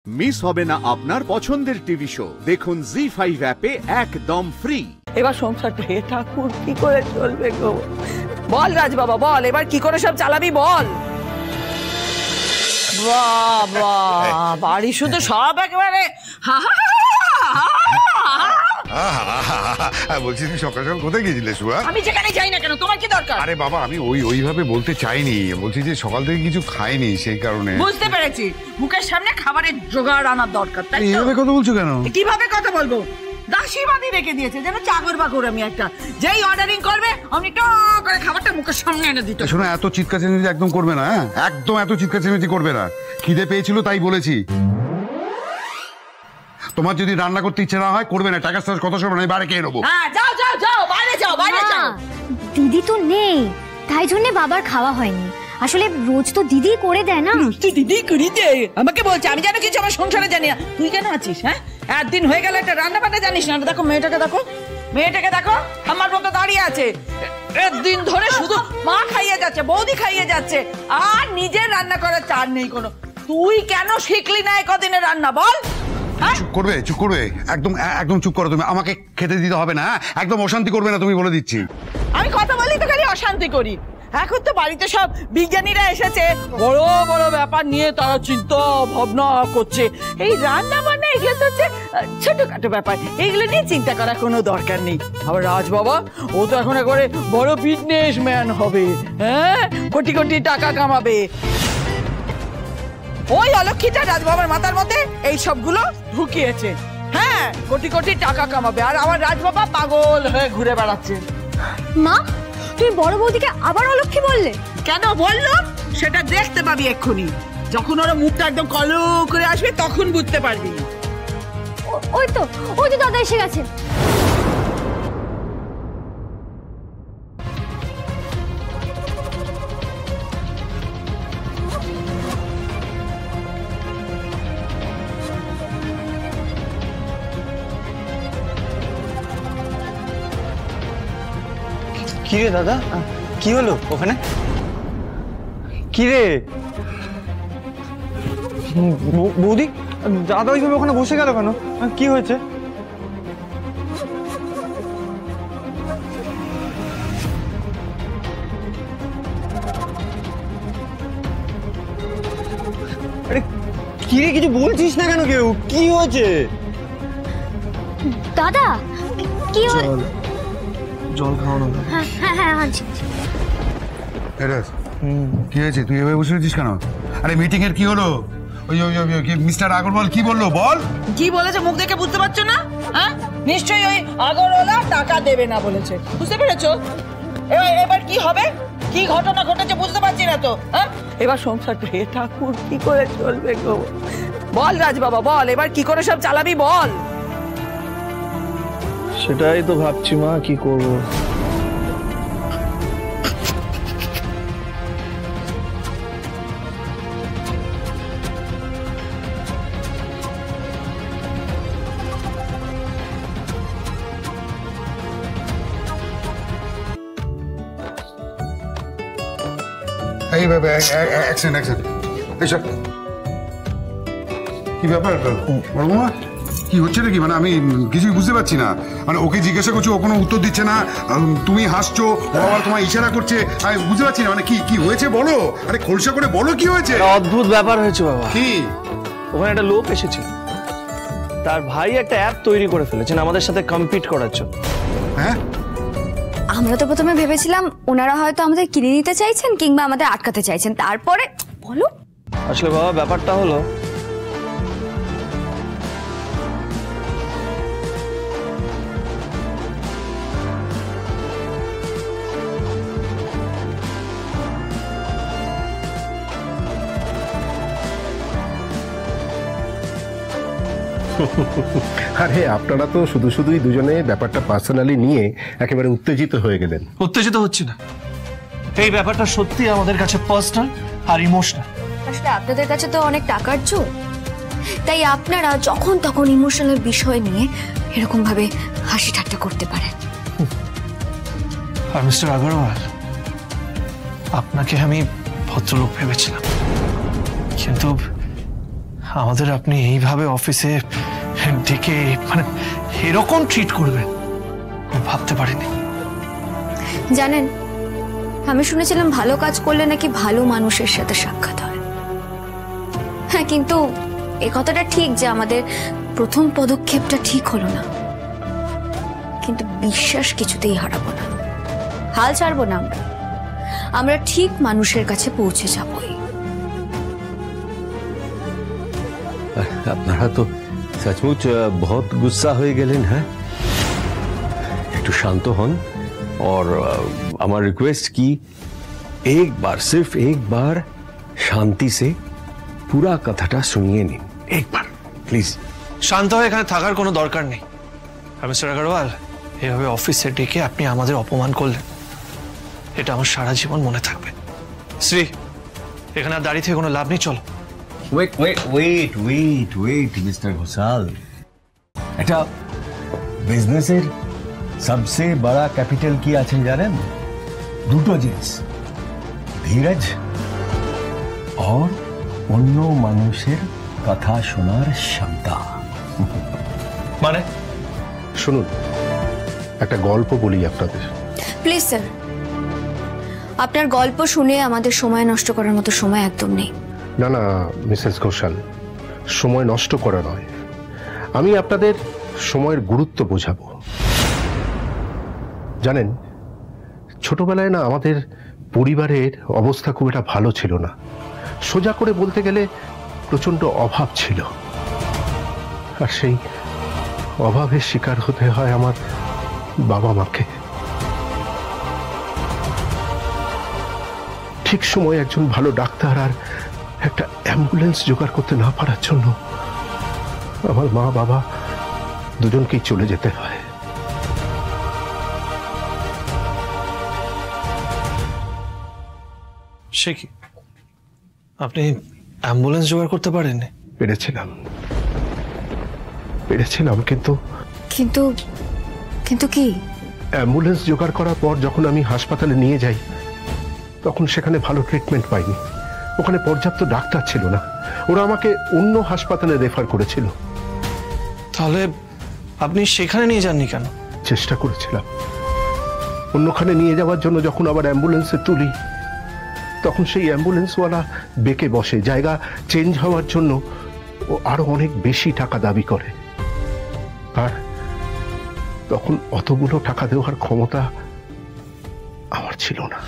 Miss হবে না আপনার পছন্দের টিভি শো। দেখুন জি5 অ্যাপে একদম ফ্রি। এবার সংসারটা হে ঠাকুর কি করে চলবে গো? বল রাজ বাবা বল, এবার কি করে সব চালাবি বল। বাবা বাড়ি শুধু সব একেবারে বলছি তুমি সকাল সকাল কোথায় গিয়েছিলে সুয়া? আমি যেখানে যাই না কেন, তোমার কি দরকার? আরে বাবা আমি ওইভাবে বলতে চাইনি, বলছি যে সকাল থেকে কিছু খাইনি সেই কারণে। বুঝতে পেরেছি, মুখের সামনে খাবারের জোগাড় আনার দরকার, তাই তো? এইভাবে কথা বলছো কেন? কিভাবে কথা বলবো? দাসী বাঁধি রেখে দিয়েছে যেন চাকর বাকর আমি একটা। যেই অর্ডারিং করবে আমি ট করে খাবারটা মুখের সামনে এনে দিতে। শোনো, এত চিৎকার চেঁচামেচি একদম করবে না, হ্যাঁ একদম এত চিৎকার চেঁচামেচি করবে না। খিদে পেয়েছিল তাই বলেছি। তোমার যদি রান্না করতে ইচ্ছে না হয় করবে না, টাকা কত সময় আমি বাইরে খেয়ে নেবো। হ্যাঁ যাও যাও যাও, বাইরে যাও বাইরে যাও। দিদি তো নেই, তাই জন্য বাবার খাওয়া হয়নি। আসলে রোজ তো দিদি করে দেয় না। তুই দিদি করে দে আমাকে বলছে, আমি জানো কিছু আমার সংসারে জানি না। তুই কেন আছিস? হ্যাঁ একদিন হয়ে গেল একটা রান্না বান্না জানিস না। দেখো মেয়েটাকে দেখো, মেয়েটাকে দেখো আমার মতো দাঁড়িয়ে আছে। একদিন ধরে শুধু মা খাইয়ে যাচ্ছে, বৌদি খাইয়ে যাচ্ছে, আর নিজের রান্না করার চার নেই কোনো। তুই কেন শিখলি না কদিনে রান্না বল? চুপ করবে, চুপ করবে, একদম একদম চুপ করো তুমি। আমাকে খেতে দিতে হবে না, একদম অশান্তি করবে না, তুমি বলে দিচ্ছি। আমি কথা বলি তো খালি অশান্তি করি। এখন তো বাড়িতে সব বিজ্ঞানীরা এসেছে, বড় বড় ব্যাপার নিয়ে তারা চিন্তা ভাবনা করছে। এই রান্না বান্না এগুলো তো হচ্ছে ছোটখাটো ব্যাপার, এগুলো নিয়ে চিন্তা করার কোনো দরকার নেই। আবার রাজ বাবা ও তো এখন একবারে বড় বিজনেসম্যান হবে, হ্যাঁ কোটি কোটি টাকা কামাবে। ওই অলক্ষিতা রাজ বাবার মাথার মধ্যে এই সবগুলো ঢুকিয়েছে। হ্যাঁ কোটি কোটি টাকা কামাবে, আর আমার রাজ বাবা পাগল হয়ে ঘুরে বেড়াচ্ছে। মা তুমি বড় বৌদিকে আবার অলক্ষী বললে কেন বললো সেটা দেখতে পাবি এক্ষুনি। যখন ওরা মুখটা একদম কালো করে আসবে তখন বুঝতে পারবি। ওই তো দাদা এসে গেছে। কি রে দাদা, কি হলো ওখানে? কি রে বৌদি, দাদা ওইভাবে ওখানে বসে গেল কেন? কি হয়েছে? আরে কি রে, কিছু বলছিস না কেন? কেউ কি হয়েছে? দাদা কি জল খাওয়ানো। হ্যাঁ হ্যাঁ হ্যাঁ আনছি। কি হয়েছে, তুই এভাবে বসে রয়েছিস কেন? আরে মিটিং এর কি হলো? ওই মিস্টার আগরওয়াল কি বললো বল? কি বলেছে মুখ দেখে বুঝতে পারছো না? হ্যাঁ নিশ্চয়ই ওই আগরওয়ালা টাকা দেবে না বলেছে, বুঝতে পেরেছো? এবার কি হবে, কি ঘটনা ঘটেছে বুঝতে পারছি না তো। হ্যাঁ এবার সংসারটা হে ঠাকুর কি করে চলবে গো? বল রাজ বাবা বল, এবার কি করে সব চালাবি বল। সেটাই তো ভাবছি মা, কি করব। এই অ্যাকশন এইসব কি ব্যাপার বড়মা? কি হচ্ছে নাকি? মানে আমি কিছুই বুঝতে পারছি না। মানে ওকে জিজ্ঞাসা করছো, ও কোনো উত্তর দিচ্ছে না, তুমি হাসছো, ও আবার তোমার ইশারা করছে, আমি বুঝতে পারছি না মানে কি হয়েছে বলো। আরে খোলসা করে বলো কি হয়েছে। অদ্ভুত ব্যাপার হয়েছে বাবা। কি? ওখানে একটা লোক এসেছে, তার ভাই একটা অ্যাপ তৈরি করে ফেলেছেন আমাদের সাথে কম্পিট করার জন্য। হ্যাঁ আমরা তো প্রথমে ভেবেছিলাম ওনারা হয়তো আমাদের কিনে নিতে চাইছেন কিংবা আমাদের আটকাতে চাইছেন, তারপরে বলো। আসলে বাবা ব্যাপারটা হলো, আরে আপনারা তো শুধুই দুজনে ব্যাপারটা পার্সোনালি নিয়ে একেবারে উত্তেজিত হয়ে গেলেন। উত্তেজিত হচ্ছে না, এই ব্যাপারটা সত্যি আমাদের কাছে পার্সোনাল আর ইমোশনাল। আসলে আপনাদের কাছে তো অনেক টাকার জোর, তাই আপনারা যখন তখন ইমোশনাল বিষয় নিয়ে এরকম ভাবে হাসি ঠাট্টা করতে পারেন। আর মিস্টার আগরওয়াল, আপনাকে আমি ভদ্রলোক ভেবেছিলাম, কিন্তু আমাদের আপনি এইভাবে অফিসে ডেকে মানে এরকম ট্রিট করবেন আমি ভাবতে পারিনি। জানেন, আমি শুনেছিলাম ভালো কাজ করলে নাকি ভালো মানুষের সাথে সাক্ষাৎ হয়। হ্যাঁ, কিন্তু এ কথাটা ঠিক যে আমাদের প্রথম পদক্ষেপটা ঠিক হলো না, কিন্তু বিশ্বাস কিছুতেই হারাবো না, হাল ছাড়বো না। আমরা ঠিক মানুষের কাছে পৌঁছে যাবই। আপনারা তো সচমুচ বহুত গুসা হয়ে গেলেন। হ্যাঁ, একটু শান্ত হন। और আমার रिक्वेस्ट की एक बार सिर्फ एक बार शांति से पूरा कथाটা শুনিয়ে নিন एक बार प्लीज। শান্ত হয়ে এখানে থাকার কোনো দরকার নেই। আর মিস্টার আগরওয়াল, এভাবে অফিসে ডেকে আপনি আমাদের অপমান করলেন, এটা আমার সারা জীবন মনে থাকবে। শ্রী, এখানে আর দাঁড়িয়ে থেকে কোনো লাভ নেই, চলো। Wait wait wait wait wait mister Ghoshal, এটা বিজনেসের सबसे बड़ा कैपिटल কি আছে জানেন? দুটো জিনিস, ধীরজ और অন্য মানুষের কথা শোনার ক্ষমতা। মানে শুনুন, একটা গল্প বলি আপনাদের। প্লিজ স্যার, আপনার গল্প শুনে আমাদের সময় নষ্ট করার মতো সময় একদম নেই। না না মিসেস ঘোষাল, সময় নষ্ট করা নয়, আমি আপনাদের সময়ের গুরুত্ব বোঝাবো। জানেন, ছোটবেলায় না আমাদের পরিবারের অবস্থা খুব একটা ভালো ছিল না। সোজা করে বলতে গেলে প্রচন্ড অভাব ছিল, আর সেই অভাবের শিকার হতে হয় আমার বাবা মাকে। ঠিক সময় একজন ভালো ডাক্তার আর একটা অ্যাম্বুলেন্স জোগাড় করতে না পারার জন্য আমার মা বাবা দুজনকেই চলে যেতে হয়। সে কি, আপনি অ্যাম্বুলেন্স জোগাড় করতে পারেননি? পেরেছিলাম, কিন্তু কিন্তু কিন্তু কি? অ্যাম্বুলেন্স জোগাড় করার পর যখন আমি হাসপাতালে নিয়ে যাই, তখন সেখানে ভালো ট্রিটমেন্ট পাইনি। ওখানে পর্যাপ্ত ডাক্তার ছিল না, ওরা আমাকে অন্য হাসপাতালে রেফার করেছিল। তাহলে আপনি সেখানে নিয়ে যাননি কেন? চেষ্টা করেছিলাম অন্যখানে নিয়ে যাওয়ার জন্য। যখন আবার অ্যাম্বুলেন্সে তুলি, তখন সেই অ্যাম্বুলেন্সওয়ালা বেঁকে বসে, জায়গা চেঞ্জ হওয়ার জন্য ও আরো অনেক বেশি টাকা দাবি করে। আর তখন অতগুলো টাকা দেওয়ার ক্ষমতা আমার ছিল না।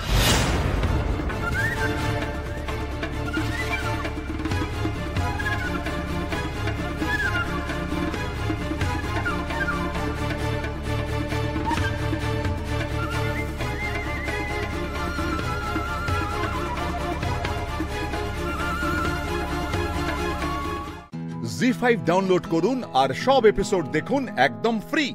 জি5 ডাউনলোড করুন আর সব এপিসোড দেখুন একদম ফ্রি।